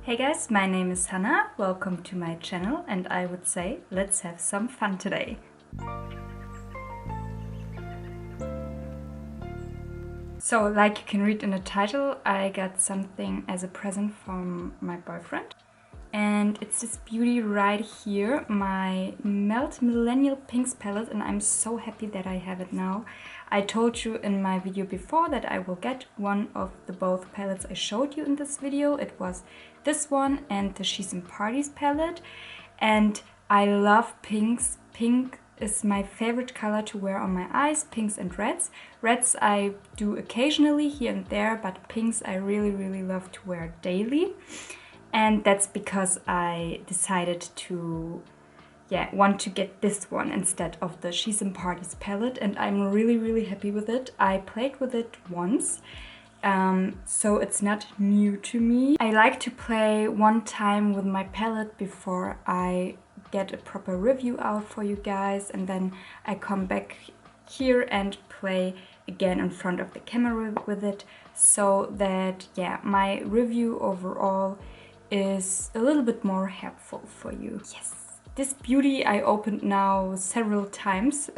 Hey guys, my name is Hannah, welcome to my channel, and I would say let's have some fun today. So, like you can read in the title, I got something as a present from my boyfriend. And it's this beauty right here, my Melt Millennial Pinx palette, and I'm so happy that I have it now. I told you in my video before that I will get one of the both palettes I showed you in this video. It was this one and the She's in Parties palette. And I love pinks. Pink is my favorite color to wear on my eyes, pinks and reds. Reds I do occasionally here and there, but pinks I really love to wear daily. And that's because I decided to want to get this one instead of the She's in Parties palette, and I'm really happy with it. I played with it once, so it's not new to me. I like to play one time with my palette before I get a proper review out for you guys, and then I come back here and play again in front of the camera with it, so that my review overall is a little bit more helpful for you. Yes. This beauty I opened now several times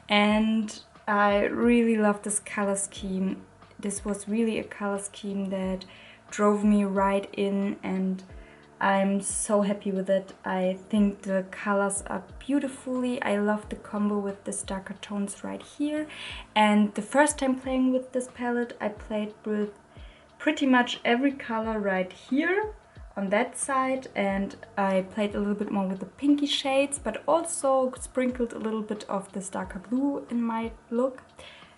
and I really love this color scheme. This was really a color scheme that drove me right in, and I'm so happy with it. I think the colors are beautifully. I love the combo with these darker tones right here. And the first time playing with this palette, I played with pretty much every color right here on that side, and I played a little bit more with the pinky shades, but also sprinkled a little bit of this darker blue in my look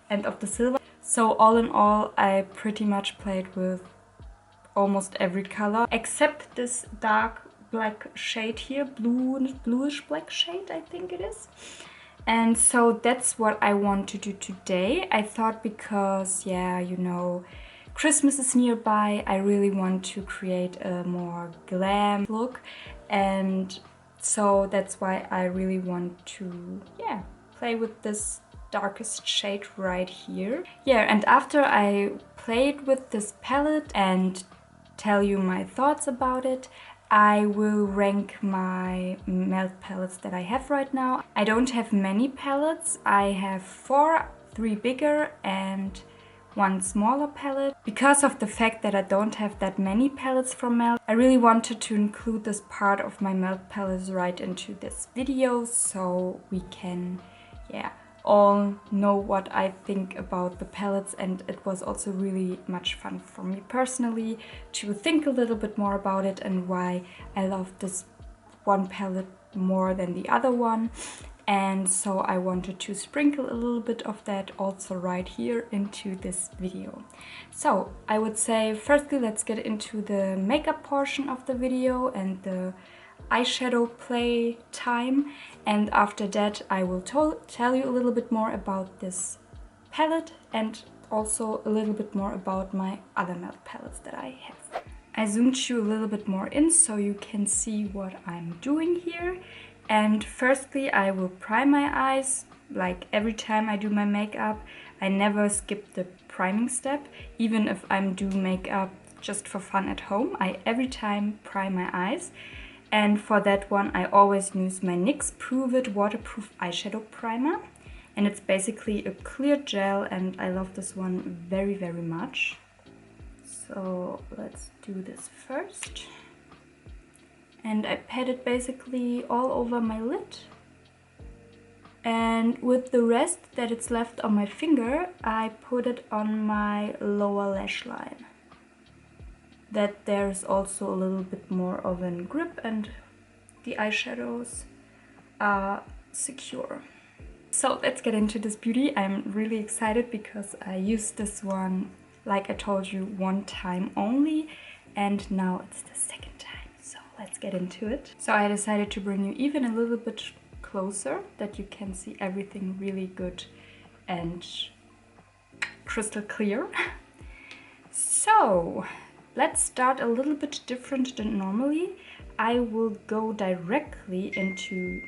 and of the silver. So all in all, I pretty much played with almost every color except this dark black shade here, bluish black shade, I think it is. And so that's what I want to do today. I thought because, you know, Christmas is nearby, I really want to create a more glam look, and so that's why I really want to play with this darkest shade right here. And after I played with this palette and tell you my thoughts about it, I will rank my melt palettes that I have right now. I don't have many palettes. I have 4, 3 bigger and 1 smaller palette. Because of the fact that I don't have that many palettes from Melt, I really wanted to include this part of my Melt palettes right into this video, so we can all know what I think about the palettes. And it was also really much fun for me personally to think a little bit more about it and why I love this one palette more than the other one. And so I wanted to sprinkle a little bit of that also right here into this video. So I would say firstly let's get into the makeup portion of the video and the eyeshadow play time, and after that I will tell you a little bit more about this palette and also a little bit more about my other melt palettes that I have. I zoomed you a little bit more in so you can see what I'm doing here. And firstly, I will prime my eyes. Like every time I do my makeup, I never skip the priming step. Even if I'm doing makeup just for fun at home, I every time prime my eyes. And for that one, I always use my NYX Pruvit waterproof eyeshadow primer. And it's basically a clear gel, and I love this one very much. So let's do this first. And I pat it basically all over my lid. And with the rest that it's left on my finger, I put it on my lower lash line. That there's also a little bit more of a grip and the eyeshadows are secure. So let's get into this beauty. I'm really excited because I used this one, like I told you, 1 time only, and now it's the second time. So let's get into it. So I decided to bring you even a little bit closer that you can see everything really good and crystal clear. So let's start a little bit different than normally. I will go directly into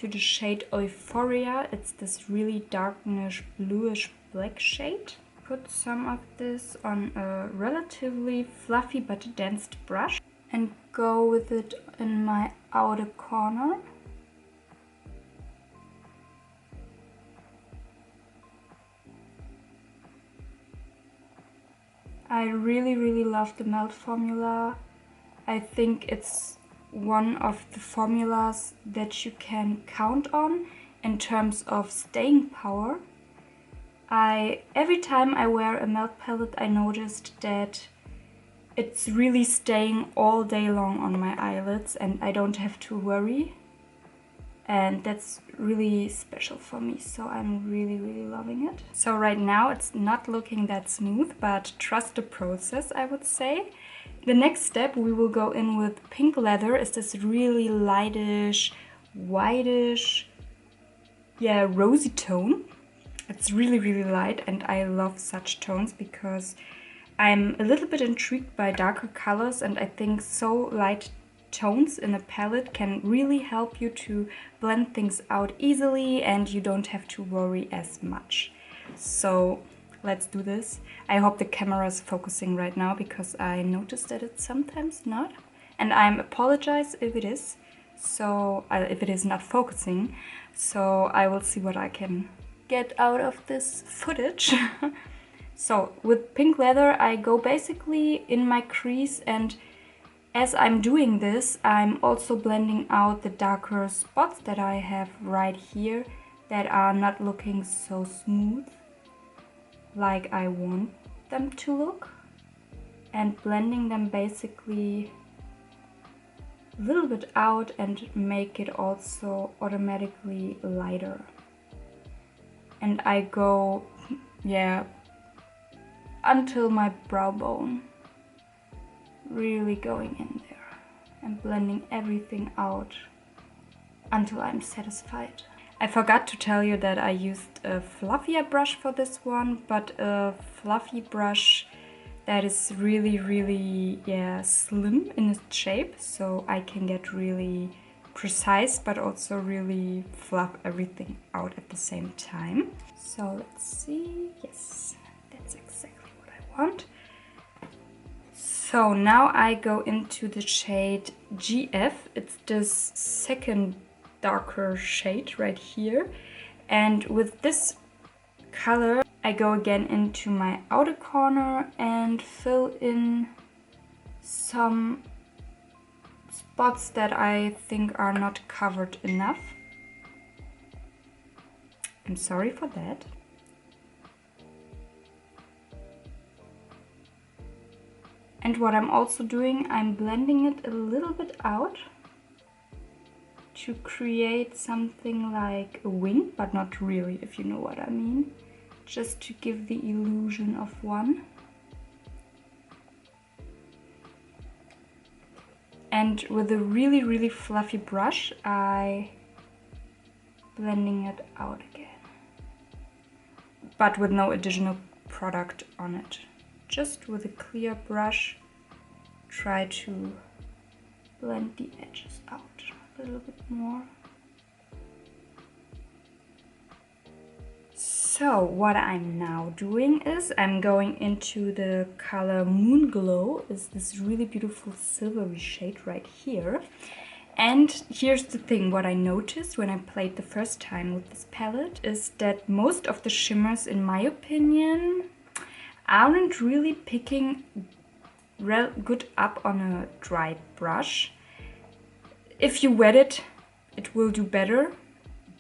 the shade Euphoria. It's this really darknish bluish black shade. put some of this on a relatively fluffy but dense brush and go with it in my outer corner. I really love the Melt formula. I think it's one of the formulas that you can count on in terms of staying power. Every time I wear a Melt palette, I noticed that it's really staying all day long on my eyelids and I don't have to worry. And that's really special for me, so I'm really loving it. So right now it's not looking that smooth, but trust the process, I would say. The next step we will go in with Pink Leather is this really lightish, whitish, yeah, rosy tone. It's really light and I love such tones because I'm a little bit intrigued by darker colors, and I think so light tones in a palette can really help you to blend things out easily and you don't have to worry as much. So let's do this. I hope the camera is focusing right now because I noticed that it's sometimes not, and I apologize if it is. So if it is not focusing, so I will see what I can get out of this footage. So with Pink Leather I go basically in my crease, and as I'm doing this, I'm also blending out the darker spots that I have right here that are not looking so smooth like I want them to look, and blending them basically a little bit out and make it also automatically lighter. And I go, yeah, until my brow bone. Really going in there and blending everything out until I'm satisfied. I forgot to tell you that I used a fluffier brush for this one, but a fluffy brush that is really yeah, slim in its shape, so I can get really precise but also really fluff everything out at the same time. So let's see, yes, that's exactly what I want. So now I go into the shade GF. It's this second darker shade right here. And with this color, I go again into my outer corner and fill in some spots that I think are not covered enough. I'm sorry for that. And what I'm also doing, I'm blending it a little bit out to create something like a wing, but not really, if you know what I mean. Just to give the illusion of one. And with a really fluffy brush, I blending it out again. But with no additional product on it. Just with a clear brush, try to blend the edges out a little bit more. So what I'm now doing is I'm going into the color Moon Glow. It's this really beautiful silvery shade right here. And here's the thing, what I noticed when I played the first time with this palette is that most of the shimmers, in my opinion, aren't really picking good up on a dry brush. If you wet it, it will do better.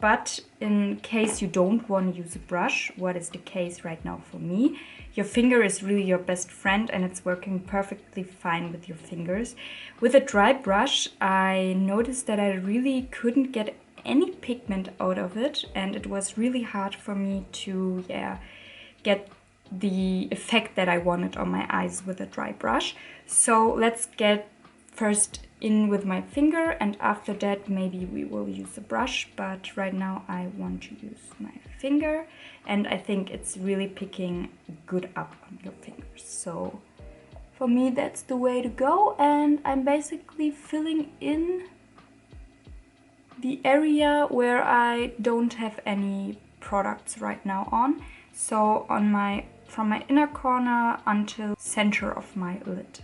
But in case you don't want to use a brush, what is the case right now for me, your finger is really your best friend and it's working perfectly fine with your fingers. With a dry brush, I noticed that I really couldn't get any pigment out of it, and it was really hard for me to get the effect that I wanted on my eyes with a dry brush. So let's get first in with my finger, and after that maybe we will use a brush, but right now I want to use my finger, and I think it's really picking good up on your fingers. So for me that's the way to go, and I'm basically filling in the area where I don't have any products right now on. So on my from my inner corner until center of my lid.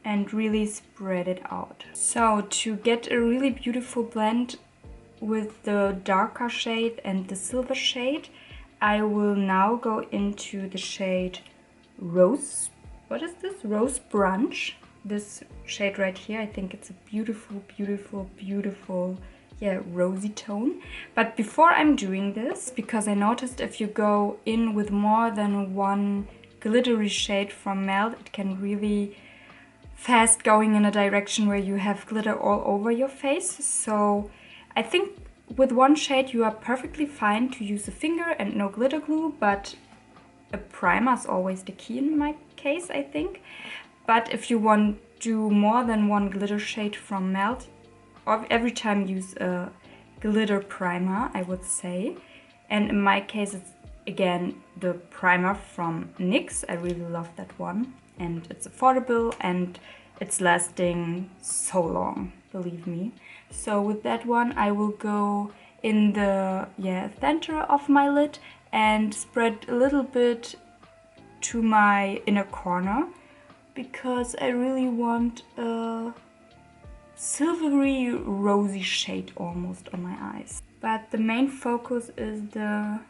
And really spread it out. So to get a really beautiful blend with the darker shade and the silver shade, I will now go into the shade Rose. What is this? Rose Brunch. This shade right here, I think it's a beautiful, beautiful, beautiful, yeah, rosy tone. But before I'm doing this, because I noticed if you go in with more than one glittery shade from Melt, it can really fast going in a direction where you have glitter all over your face. So I think with one shade you are perfectly fine to use a finger and no glitter glue, but a primer is always the key in my case, I think. But if you want to do more than one glitter shade from Melt, every time use a glitter primer, I would say. And in my case it's again the primer from NYX. I really love that one. And it's affordable and it's lasting so long, believe me. So with that one I will go in the center of my lid and spread a little bit to my inner corner, because I really want a silvery rosy shade almost on my eyes. But the main focus is the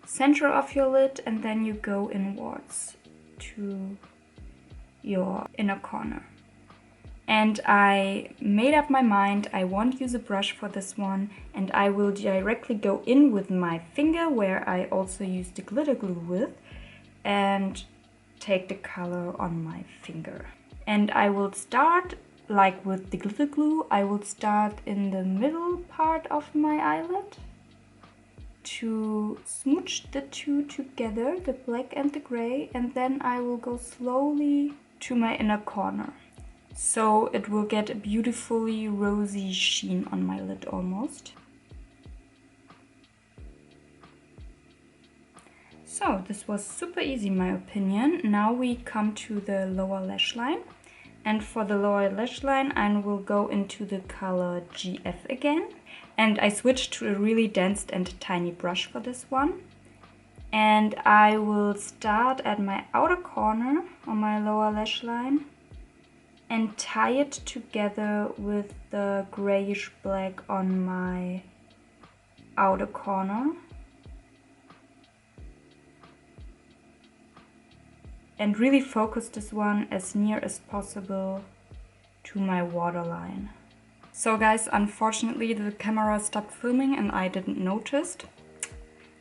center of your lid, and then you go inwards to your inner corner. And I made up my mind, I won't use a brush for this one, and I will directly go in with my finger, where I also used the glitter glue with, and take the color on my finger. And I will start, like with the glitter glue, I will start in the middle part of my eyelid to smooch the two together, the black and the gray, and then I will go slowly to my inner corner. So it will get a beautifully rosy sheen on my lid almost. So this was super easy in my opinion. Now we come to the lower lash line. And for the lower lash line I will go into the color GF again. And I switched to a really dense and tiny brush for this one. And I will start at my outer corner on my lower lash line and tie it together with the grayish black on my outer corner. And really focus this one as near as possible to my waterline. So guys, unfortunately the camera stopped filming and I didn't notice.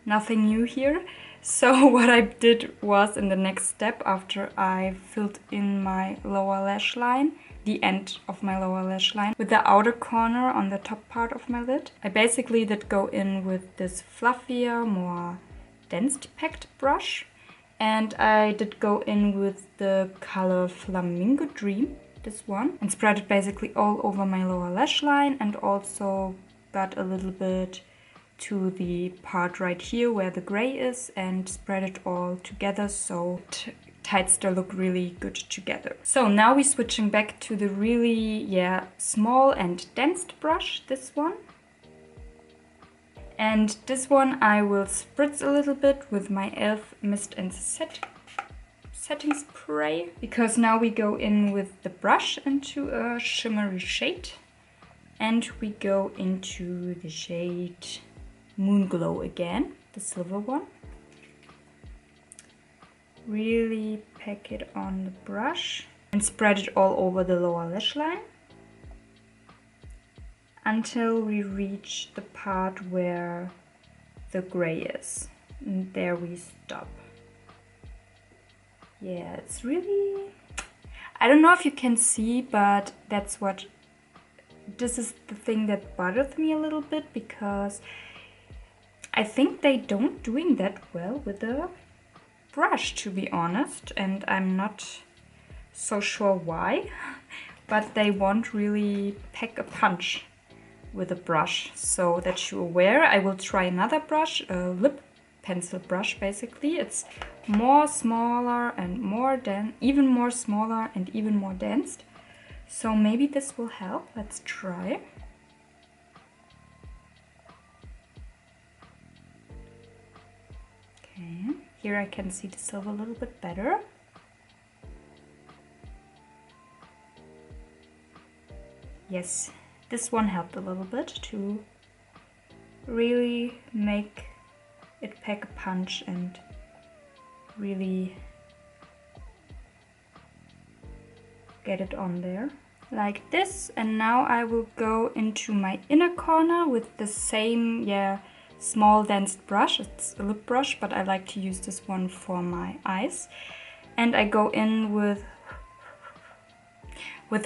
Nothing new here. So what I did was, in the next step, after I filled in my lower lash line, the end of my lower lash line, with the outer corner on the top part of my lid, I basically did go in with this fluffier, more dense packed brush. And I did go in with the color Flamingo Dream, this one, and spread it basically all over my lower lash line, and also got a little bit to the part right here where the gray is, and spread it all together so it tights the look really good together. So now we're switching back to the really, small and dense brush, this one. And this one I will spritz a little bit with my e.l.f. Mist and Setting Spray, because now we go in with the brush into a shimmery shade. And we go into the shade Moon Glow again, the silver one. Really pack it on the brush and spread it all over the lower lash line until we reach the part where the gray is. And there we stop. Yeah, it's really... I don't know if you can see, but this is the thing that bothers me a little bit, because I think they don't doing that well with the brush, to be honest, and I'm not so sure why, but they won't really pack a punch with a brush. So that you're aware, I will try another brush, a lip pencil brush basically. It's more smaller and more dense, even more smaller and even more dense. So maybe this will help. Let's try. Here I can see the silver a little bit better. Yes, this one helped a little bit to really make it pack a punch and really get it on there like this. And now I will go into my inner corner with the same small dense brush. It's a lip brush, but I like to use this one for my eyes. And I go in with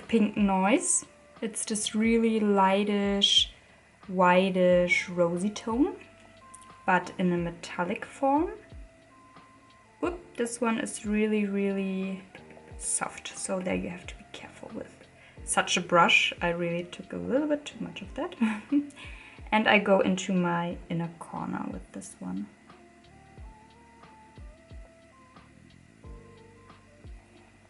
Pink Noise. It's this really lightish, whitish, rosy tone, but in a metallic form. Whoop, this one is really, really soft, so there you have to be careful with such a brush. I really took a little bit too much of that. And I go into my inner corner with this one.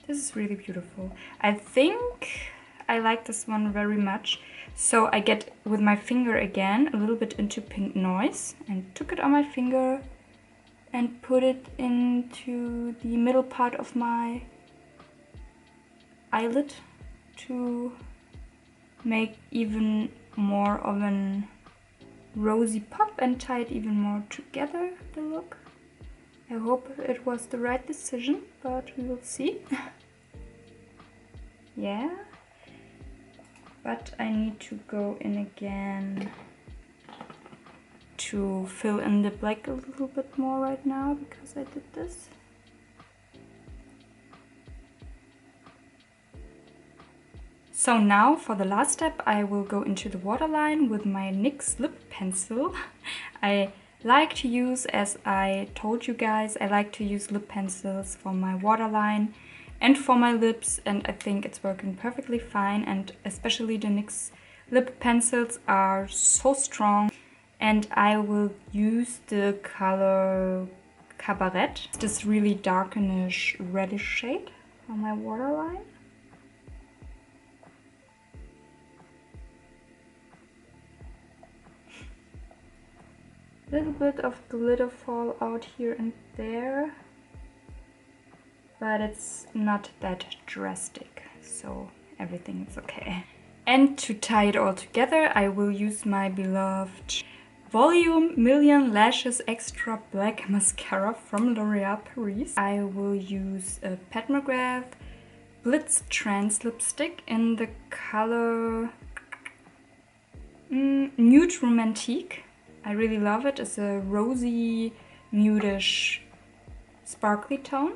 This is really beautiful. I think I like this one very much. So I get with my finger again a little bit into Pink Noise and took it on my finger and put it into the middle part of my eyelid to make even more of an rosy pop and tie it even more together, the look. I hope it was the right decision, but we will see. Yeah. But I need to go in again to fill in the black a little bit more right now because I did this. So now for the last step I will go into the waterline with my NYX lip pencil. I like to use, as I told you guys, I like to use lip pencils for my waterline and for my lips, and I think it's working perfectly fine, and especially the NYX lip pencils are so strong. And I will use the color Cabaret, this really darkenish reddish shade on my waterline. A little bit of glitter fall out here and there, but it's not that drastic, so everything is okay. And to tie it all together, I will use my beloved Volume Million Lashes Extra Black Mascara from L'Oreal Paris. I will use a Pat McGrath BlitzTrance lipstick in the color Nude Romantique. I really love it. It's a rosy, nudish, sparkly tone.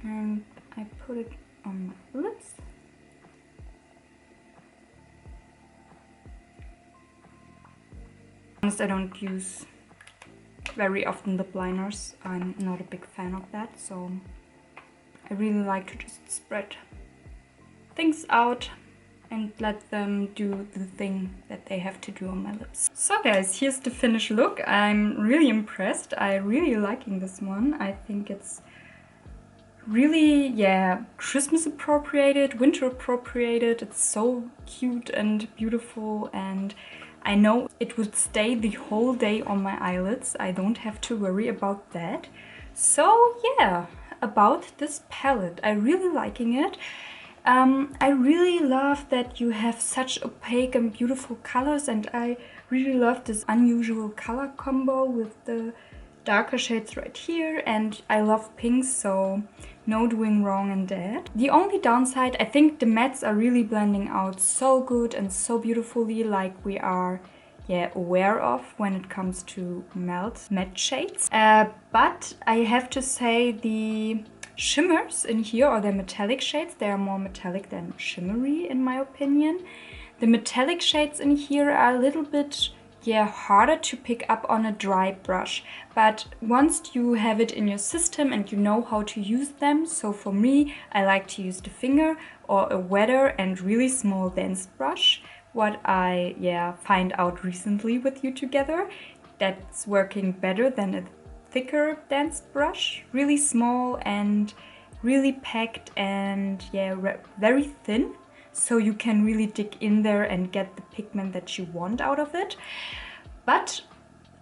And I put it on my lips. I don't use very often lip liners. I'm not a big fan of that, so I really like to just spread things out and let them do the thing that they have to do on my lips. So guys, here's the finished look. I'm really impressed. I'm really liking this one. I think it's really, yeah, Christmas appropriated, winter appropriated. It's so cute and beautiful, and I know it would stay the whole day on my eyelids. I don't have to worry about that. So yeah, about this palette, I'm really liking it. I really love that you have such opaque and beautiful colors, and I really love this unusual color combo with the darker shades right here, and I love pink, so no doing wrong in that. The only downside, I think the mattes are really blending out so good and so beautifully, like we are aware of when it comes to matte shades. But I have to say the shimmers in here, or the metallic shades, they are more metallic than shimmery in my opinion. The metallic shades in here are a little bit harder to pick up on a dry brush, but once you have it in your system and you know how to use them, so for me I like to use the finger or a wetter and really small dense brush, what I find out recently with you together, that's working better than a thicker dense brush, really small and really packed and very thin, so you can really dig in there and get the pigment that you want out of it. But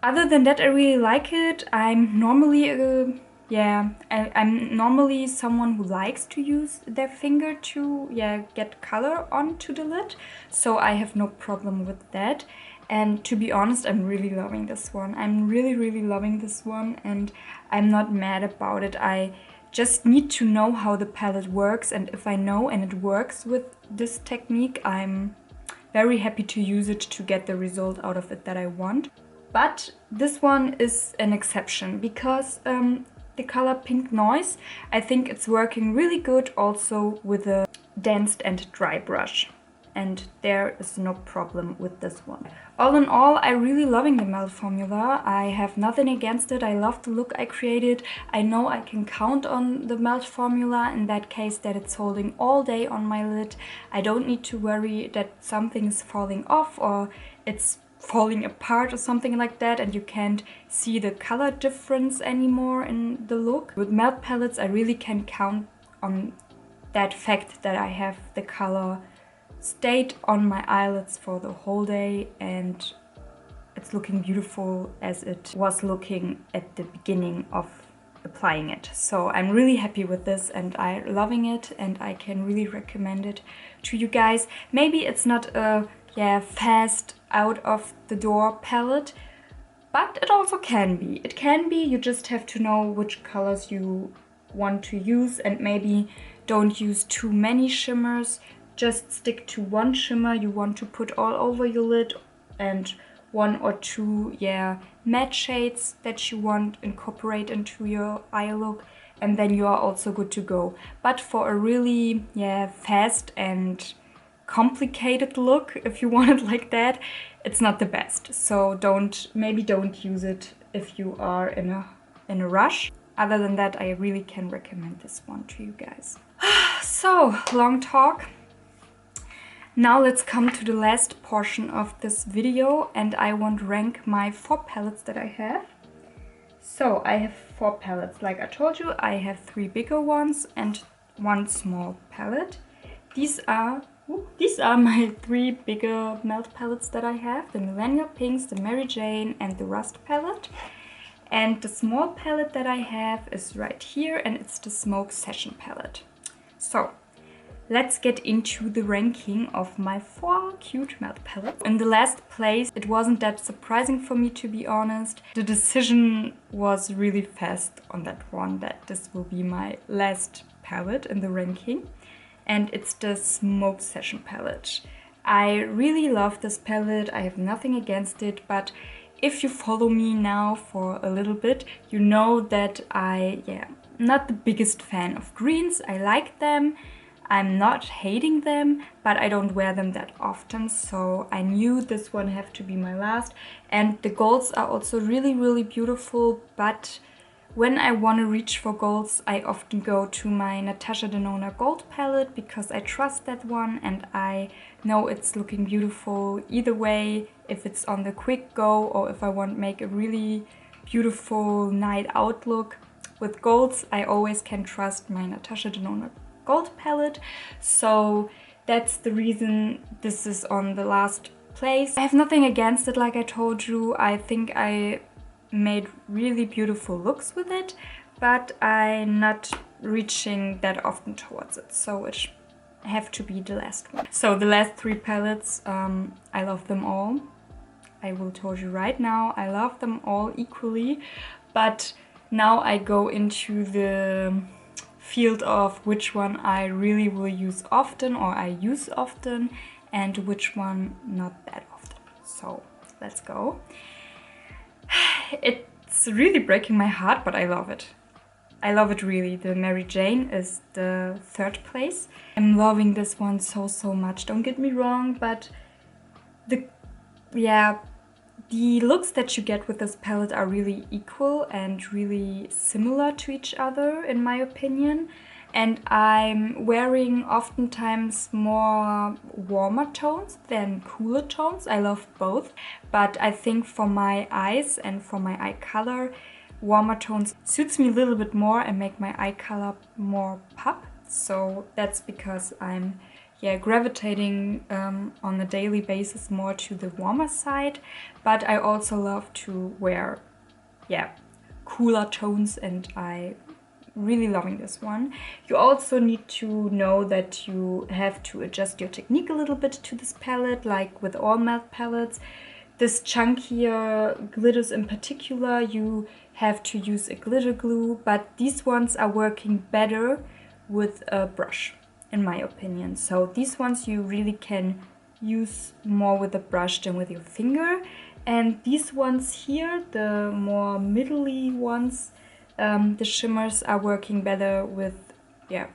other than that, I really like it. I'm normally a yeah, I'm normally someone who likes to use their finger to, yeah, get color onto the lid. So I have no problem with that. And to be honest, I'm really loving this one. I'm really, really loving this one, and I'm not mad about it. I just need to know how the palette works, and if I know and it works with this technique, I'm very happy to use it to get the result out of it that I want. But this one is an exception because the color Pink Noise, I think it's working really good also with a danced and dry brush. And there is no problem with this one. All in all, I'm really loving the Melt formula. I have nothing against it. I love the look I created. I know I can count on the Melt formula in that case that it's holding all day on my lid. I don't need to worry that something is falling off or it's falling apart or something like that and you can't see the color difference anymore in the look. With Melt palettes, I really can count on that fact that I have the color stayed on my eyelids for the whole day and it's looking beautiful as it was looking at the beginning of applying it. So I'm really happy with this and I'm loving it and I can really recommend it to you guys. Maybe it's not a fast out of the door palette, but it also can be. It can be, you just have to know which colors you want to use and maybe don't use too many shimmers. Just stick to one shimmer you want to put all over your lid and one or two matte shades that you want to incorporate into your eye look, and then you are also good to go. But for a really fast and complicated look, if you want it like that, it's not the best. So maybe don't use it if you are in a rush. Other than that, I really can recommend this one to you guys. So, long talk. Now let's come to the last portion of this video and I want to rank my 4 palettes that I have. So I have 4 palettes. Like I told you, I have 3 bigger ones and 1 small palette. These are my 3 bigger melt palettes that I have. The Millennial Pinx, the MARYJANE and the Rust palette. And the small palette that I have is right here and it's the Smoke Session palette. So let's get into the ranking of my 4 cute melt palettes. In the last place, it wasn't that surprising for me, to be honest. The decision was really fast on that one, that this will be my last palette in the ranking. And it's the Smoke Session palette. I really love this palette, I have nothing against it, but if you follow me now for a little bit, you know that I'm not the biggest fan of greens. I like them. I'm not hating them, but I don't wear them that often, so I knew this one had to be my last. And the golds are also really, really beautiful, but when I want to reach for golds, I often go to my Natasha Denona gold palette because I trust that one and I know it's looking beautiful either way, if it's on the quick go or if I want to make a really beautiful night out look. With golds, I always can trust my Natasha Denona gold palette, so that's the reason this is on the last place. I have nothing against it, like I told you. I think I made really beautiful looks with it, but I'm not reaching that often towards it, so it have to be the last one. So the last 3 palettes, I love them all. I will tell you right now, I love them all equally, but now I go into the field of which one I really will use often or I use often and which one not that often. So let's go. It's really breaking my heart, but I love it. I love it really. The MARYJANE is the 3rd place. I'm loving this one so much, don't get me wrong, but the looks that you get with this palette are really equal and really similar to each other, in my opinion. And I'm wearing oftentimes more warmer tones than cooler tones. I love both, but I think for my eyes and for my eye color, warmer tones suits me a little bit more and make my eye color more pop. So that's because I'm gravitating on a daily basis more to the warmer side, but I also love to wear cooler tones, and I really loving this one. You also need to know that you have to adjust your technique a little bit to this palette, like with all matte palettes. This chunkier glitters in particular, you have to use a glitter glue, but these ones are working better with a brush, in my opinion. So these ones you really can use more with a brush than with your finger. And these ones here, the more middly ones, the shimmers are working better with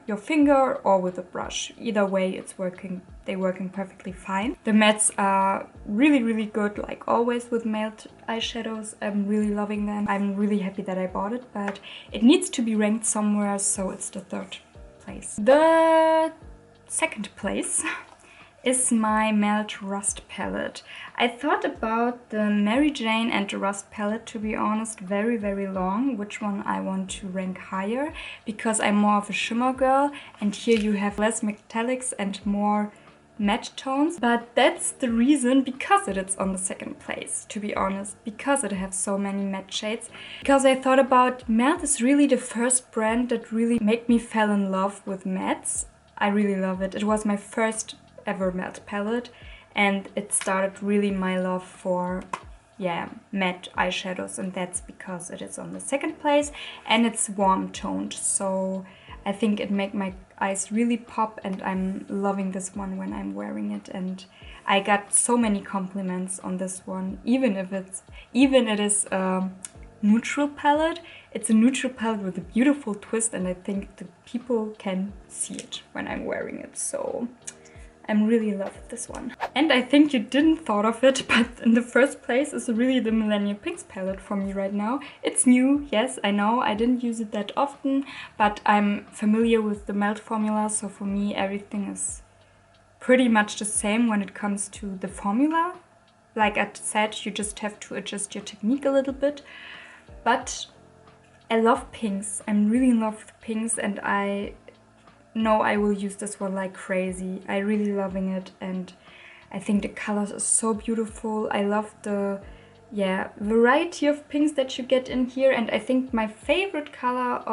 your finger or with a brush. Either way, it's working. They're working perfectly fine. The mattes are really, really good, like always with matte eyeshadows. I'm really loving them. I'm really happy that I bought it, but it needs to be ranked somewhere, so it's the third place. The second place is my Melt Rust palette. I thought about the MARYJANE and the Rust palette, to be honest, very, very long, which one I want to rank higher, because I'm more of a shimmer girl, and here you have less metallics and more matte tones. But that's the reason, because it is on the second place, to be honest, because it has so many matte shades. Because I thought about Melt is really the first brand that really made me fall in love with mattes. I really love it. It was my first ever matte palette, and it started really my love for matte eyeshadows, and that's because it is on the second place and it's warm toned, so I think it makes my eyes really pop, and I'm loving this one when I'm wearing it. And I got so many compliments on this one, even it is a neutral palette. It's a neutral palette with a beautiful twist, and I think the people can see it when I'm wearing it, so I'm really in love with this one. And I think you didn't thought of it, but in the first place is really the Millennial Pinx palette for me right now. It's new, yes, I know, I didn't use it that often, but I'm familiar with the Melt formula, so for me everything is pretty much the same when it comes to the formula. Like I said, you just have to adjust your technique a little bit. But I love pinks, I'm really in love with pinks, and I know I will use this one like crazy. I'm really loving it, and I think the colors are so beautiful. I love the variety of pinks that you get in here, and I think my favorite color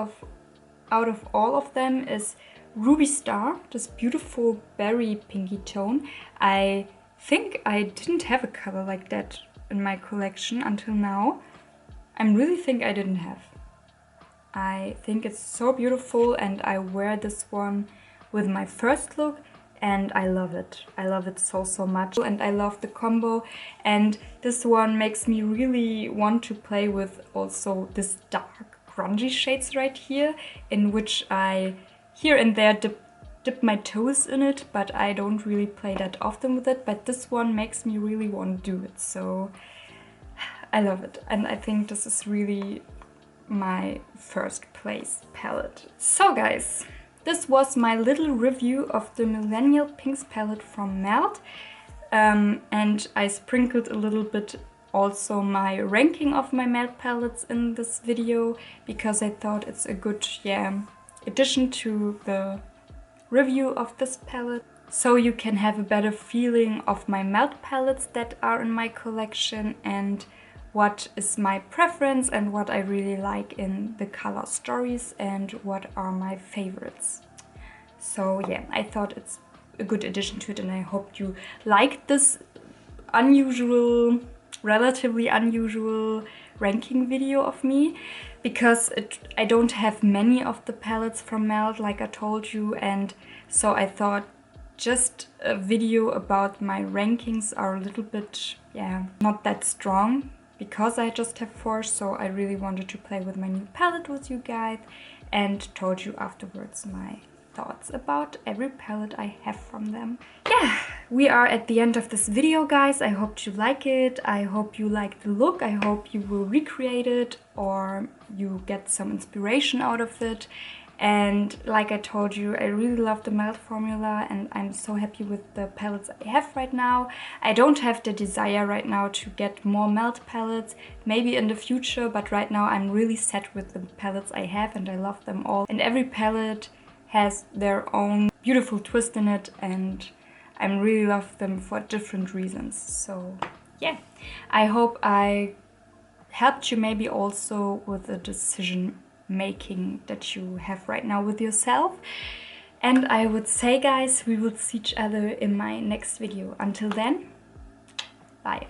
out of all of them is Ruby Star, this beautiful berry pinky tone. I think I didn't have a color like that in my collection until now. I really think I didn't have. I think it's so beautiful, and I wear this one with my first look, and I love it. I love it so, so much, and I love the combo. And this one makes me really want to play with also this dark grungy shades right here, in which I here and there dip my toes in it, but I don't really play that often with it. But this one makes me really want to do it, so I love it, and I think this is really my first place palette. So guys, this was my little review of the Millennial Pinx palette from Melt, and I sprinkled a little bit also my ranking of my Melt palettes in this video, because I thought it's a good addition to the review of this palette, so you can have a better feeling of my Melt palettes that are in my collection, and what is my preference and what I really like in the color stories, and what are my favorites. So yeah, I thought it's a good addition to it, and I hope you liked this unusual, relatively unusual ranking video of me, because I don't have many of the palettes from Melt, like I told you, and so I thought just a video about my rankings are a little bit, not that strong, because I just have 4, so I really wanted to play with my new palette with you guys, and told you afterwards my thoughts about every palette I have from them. Yeah, we are at the end of this video, guys. I hope you like it. I hope you like the look. I hope you will recreate it, or you get some inspiration out of it. And like I told you, I really love the Melt formula, and I'm so happy with the palettes I have right now. I don't have the desire right now to get more Melt palettes, maybe in the future, but right now I'm really set with the palettes I have, and I love them all. And every palette has their own beautiful twist in it, and I really love them for different reasons. So yeah, I hope I helped you maybe also with the decision making that you have right now with yourself. And I would say, guys, we will see each other in my next video. Until then, bye.